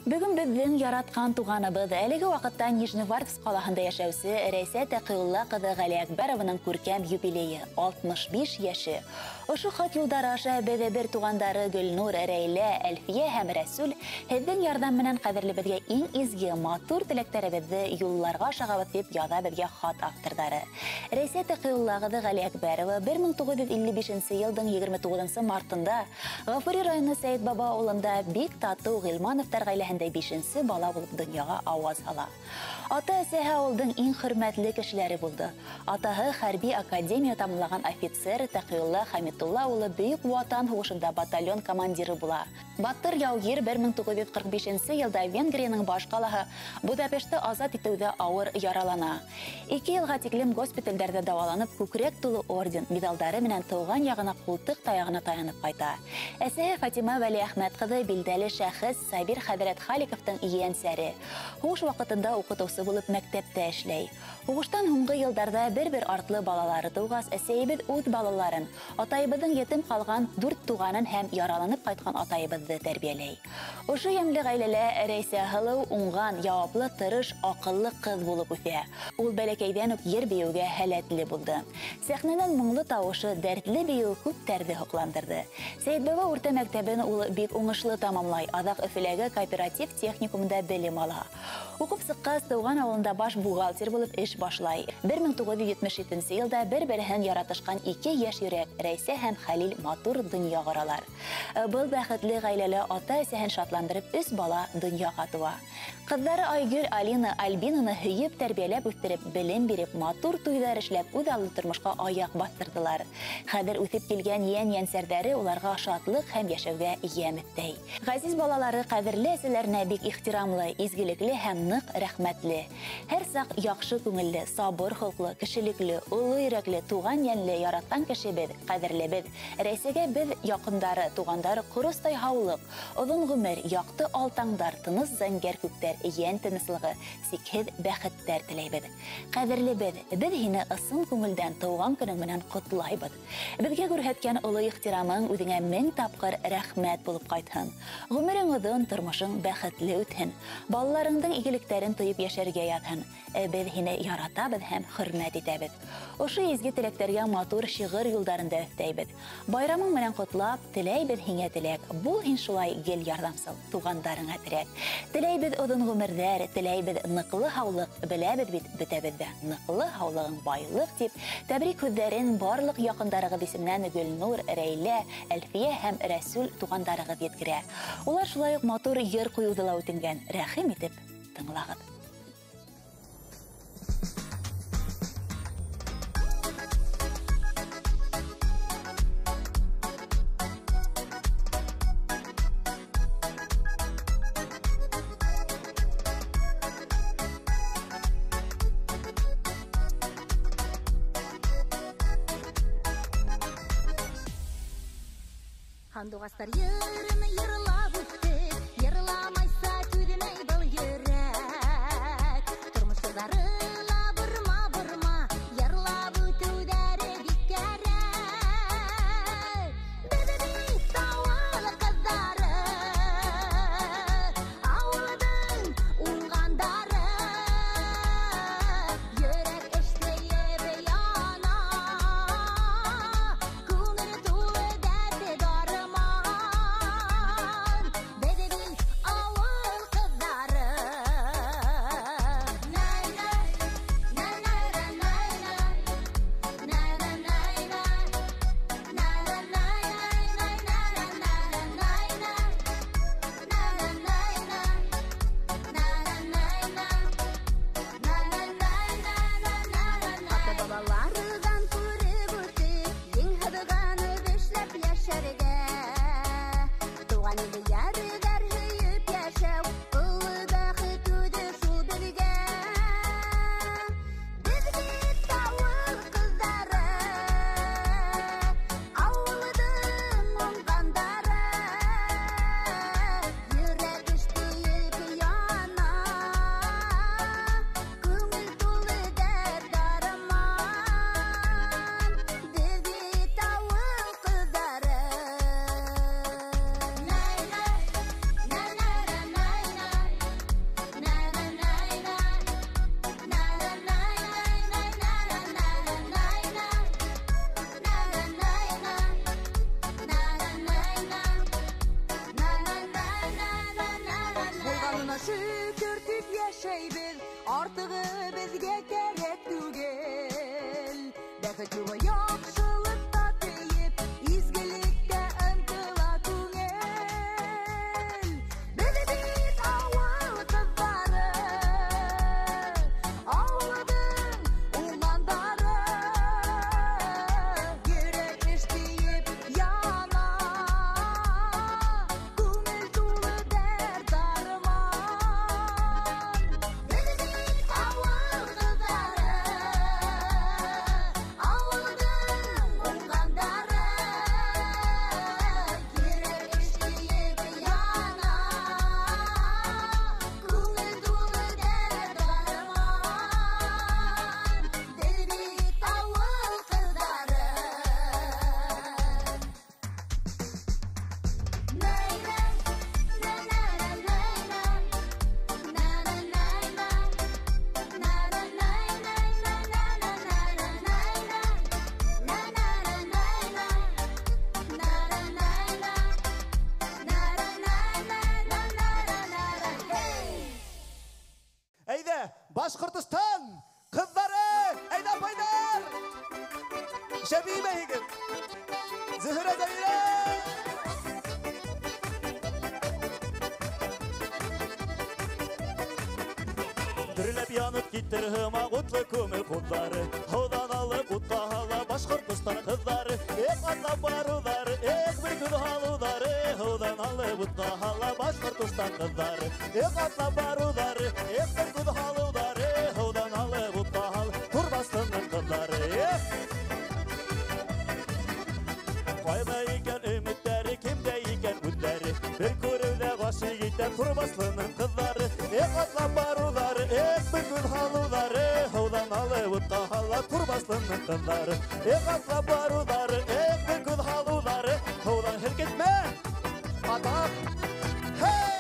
Бүгін біздің яратқан туғаныбыз әлігі вақытта Нижневартовск қаласында яшәүсе Рәйсә Тәқиулла кызы Гали Әкбәровның күркәм юбилейы 65 яшы. Ошу хат юлдары аша беҙе бер туғандары Гөлнур, Рәйлә, Әлфия һәм Рәсүл һеҙҙең ярҙам менән ҡәҙерлебеҙгә иң изге матур теләктәребеҙҙе юлларға ашағабыҙ дип яҙа беҙгә хат авторҙары. Рәйсә Тәқиулла кызы Гали Әкбәрова 1955 йылдың 29 мартында Ғафури районы Сәйет Баба ауылында бик тату Ғилмановтар ғаиләһендә 5-нче бала булып дөньяга аваз ала. Ата-әсәһе авылдың иң хөрмәтле кешеләре булды. Атаһы хәрби академия тамамлаган офицер Тәқиулла Хәмитулла улы Бөек Ватан һугышында батальон командиры була. Батыр яугир 1945 елда Венгрияның баш ҡалаһы Будапештты азат итеүҙә ауыр яралана. 2 йылға тиклем госпиталдәрҙә дауаланып, күкрәк тулы орден, медалдары менән тыуған яғына ҡултыҡ таяғына таянып ҡайта. Әсәһе Фатима Вәлиәхмәт ҡыҙы билдәле шәхес Сабир Хәҙрәт Халиковтың ейәнсәре. Һуғыш ваҡытында уҡытыусы булып мәктәптә эшләй. Һуғыштан һуңғы йылдарҙа бер-бер артлы балалары тыуғас, әсәйебеҙ үҙ балаларын, атайыбыҙҙың етем ҡалған 4 туғанын һәм яраланып ҡайтҡан атайыбыҙҙы тәрбиәләй. Ошо йәмле ғаиләлә Рәйсә һылыу, уңған, яуаплы, тырыш, аҡыллы ҡыҙ булып үҫә. Ул бәләкәйҙән үк ер бейеүгә һәләтле булды. Сәхнәнән моңло тауышы, дәртле бейеү күптәрҙе һоҡландырҙы. Сәйетбаба урта мәктәбен ул бик уңышлы тамамлай, аҙаҡ Өфөләге кооператив техникумда белем ала. Уҡып сыҡҡас, тыуған ауылында баш бухгалтер булып эш башлай. 1977 йылда бер-береһен яратышҡан 2 йәш йөрәк Рәйсә һәм Хәлил матур донъя ҡоралар. Был бәхетле ғаиләлә ата-әсәһен шатландырып 3 бала донъяға туа. Ҡыҙҙары Айгөл, Алина, Альбинаны һөйөп, тәрбиәләп үҫтереп, белем биреп, матур туйҙар эшләп, үҙ аллы тормошҡа аяҡ баҫтырҙылар. Хәҙер үҫеп килгән йән-йәнсәрҙәре уларға шатлык һәм йәшәүгә йәм өҫтәй. Ғәзиз балалары ҡәҙерле әсәләренә бик ихтирамлы, изгелекле һәм ныҡ рәхмәтле. Һәр саҡ яҡшы күңелле, сабыр холҡло, кешелекле, оло йөрәкле, туған йәнле яратҡан кешебеҙ, ҡәҙерлебеҙ. Рәйсәгә беҙ яҡындары, туғандары ҡоростай һаулыҡ, оҙон ғүмер, яҡты алтаңдар, тыныс зәңгәр күктәр, йән тыныслығы, сикһеҙ бәхеттәр теләйбеҙ. Ҡәҙерлебеҙ, беҙ һине ысын күңелдән тыуған көнөң менән ҡотлайбыҙ. Беҙгә күрһәткән оло ихтирамың үҙеңә 1000 тапҡыр рәхмәт булып ҡайтһын. Ғүмерең оҙон, тормошоң бәхетле үтһен. Балаларыңдың игелектәрен тойоп йәшәргә ятһын. Беҙ һине яратабыҙ һәм хөрмәт итәбеҙ. Ошо изге теләктәргә матур шиғыр юлдарында өҫтәйбеҙ. Байрамың менән ҡотлап, теләйбеҙ һиңә теләк. Бул һин шулай гел ярҙамсыл, туғандарыңа терәк. Теләйбеҙ оҙон ғүмерҙәр, теләйбеҙ ныҡлы һаулыҡ, беләбеҙ бит бөтәбеҙҙә. Ныҡлы һаулығың байлыҡ тип, тәбрик һүҙҙәрен барлыҡ яҡындарығыҙ исеменән Гөлнур, Рәйлә, Әлфиә һәм Рәсүл туғандарығыҙ еткерә. Улар шулай уҡ матур йыр ҡуйыуҙы ла үтенгән. Рәхим итеп тыңлағыҙ. Андуғастар йырын йырлап үтті, йырламайса түҙмәй был йөрәк. Тормош юлдары бұрма, йырлап үтеүҙәре бик кәрәк. Беҙ бит ауыл ҡыҙҙары, ауылдың уңғандары, йөрәк эшләйеп яна, күңел тулы дәрте дарыма. Buna şükür tüp yaşaybiz, artığı bizge gerek tügel. Bäxetli we yaxşılıkta teyip, izgilikte ıntıla tügel. Bizi bit awal kızları, awladın uğlandары. Gerek işteyip yana, көңіл толы дәрт арман. Bizi bit awal kızları, awladın uğlandары. Gerek işteyip yana, көңіл толы дәрт арман. Bizi bit awal kızları. Eyde Başkırtıstan kızları eyde payдар. Şebime higit. Zühre Zeyre. Dürülep yanıp gittir hıma kutlu kömür kutları. Hodan alıp kutla hala Başkırtıstan kızları. Ek atla baruları, ek bir gün haluları. Hodan alıp kutla hala Başkırtıstan kızları. Ek atla baruları, ek bir gün haluları. Hodan alıp kutla hal Turbaslı'nın kızları. Koymayken ümitleri, kimdeyken ümitleri. Bir körüvde başı giden Turbaslı'nın kızları. Ek atla baruları, ek bir gün haluları. Hodan alıp kutla hala Turbaslı'nın kızları. Ek atla baruları, ek bir gün haluları. Hodan her gitme. Atak. Hey!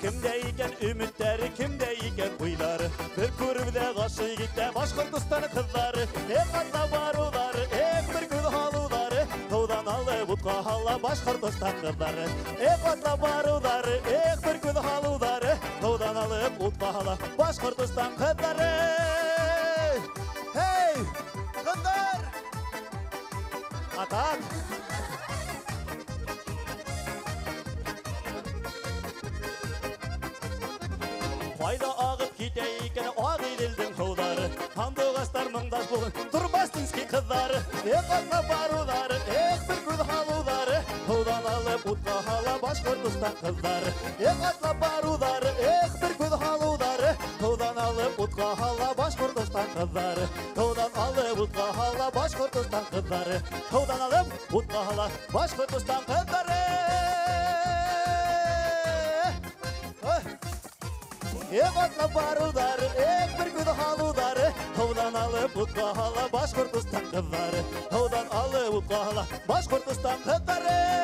Kimdeyken ümitleri, kimdeyken huyları. Bir körüvde başı giden Başkırtıstan kızları. Ek atla baruları, ek bir gün haluları. Hodan alıp kutla hala Başkırtıstan kızları. Ek atla baruları, ek bir gün haluları. Hodan alıp kutla hala Başkırtıstan kızları. Hey! Kızlar! Atak! Fayda ağıp gideyken ağ edildim kovları. Handıgastar mыңдаш болын Турбастинский kızları. Ek atla baruları, ek bir gün haluları. Hodan alıp utla hala Başkırtıstan kızları. Ek atla baruları, ek bir gün haluları. Hodan alıp utla hala Başkırtıstan kızları. Hodan alıp utla hala Başkırtıstan kızları. Hodan alıp utla hala Başkırtıstan kızları. Ek atla baruları, ek bir gün haluları. Hodan alıp utla hala Başkırtıstan kızları. Hodan alıp utla hala Başkırtıstan kızları.